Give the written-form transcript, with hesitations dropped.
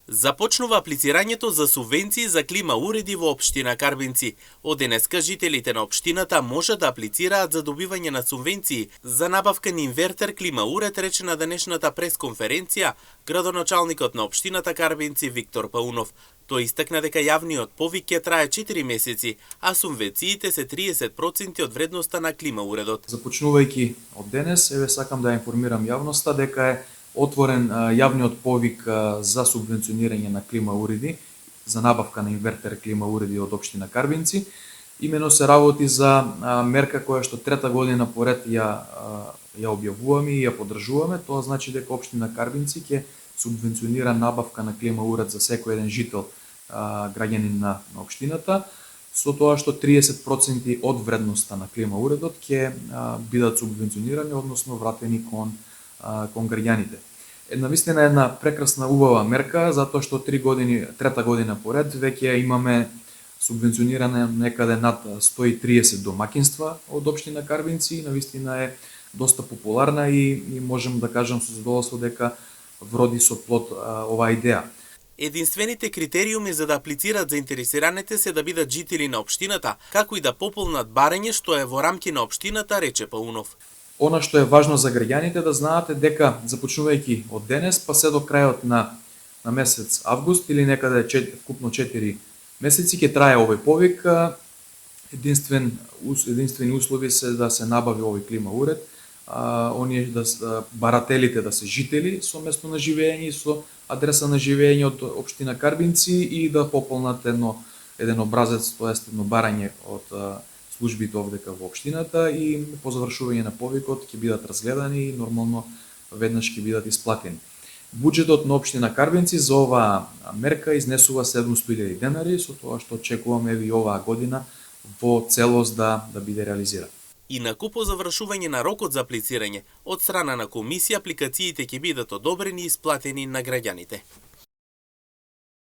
Започнува аплицирањето за субвенции за клима уреди во општина Карбинци. Од денеска жителите на општината може да аплицираат за добивање на субвенции за набавка на инвертер клима уред, рече на денешната пресконференција градоначалникот на општината Карбинци Виктор Паунов. Тој истакна дека јавниот повик ќе трае 4 месеци, а субвенциите се 30% од вредноста на клима уредот. Започнувајќи од денес, сакам да информирам јавноста дека е отворен јавниот повик за субвенционирање на клима уреди, за набавка на инвертер клима уреди од општина Карбинци. Имено се работи за мерка која што трета година поред ја објавуваме и ја поддржуваме. Тоа значи дека општина Карбинци ќе субвенционира набавка на клима уред за секој еден жител граѓанин на општината, со тоа што 30% од вредноста на клима уредот ќе бидат субвенционирани, односно вратени кон граѓаните. Навистина една прекрасна убава мерка, затоа што трета година поред веќе имаме субвенциониране некаде над 130 домаќинства од општина Карбинци. Навистина е доста популарна и можем да кажам со задоволство дека вроди со плод оваа идеја. Единствените критериуми за да аплицираат заинтересираните се да бидат жители на општината, како и да пополнат барање што е во рамки на општината, рече Паунов. Она што е важно за граѓаните да знаат е дека започнувајќи од денес па се до крајот на месец август или некаде вкупно 4 месеци ќе трае овој повик. Единствени услови се да се набави овој клима уред, оние барателите да се жители со место на живење и со адреса на живење од општина Карбинци и да пополнат еден образец, тоест едно барање од службите овдека во општината, и по завршување на повикот ќе бидат разгледани и нормално веднаш ќе бидат исплатени. Буџетот на општина Карбинци за оваа мерка изнесува 700.000 денари, со тоа што очекуваме и оваа година во целост да биде реализиран. Инаку по завршување на рокот за аплицирање, од страна на комисија апликациите ќе бидат одобрени и исплатени на граѓаните.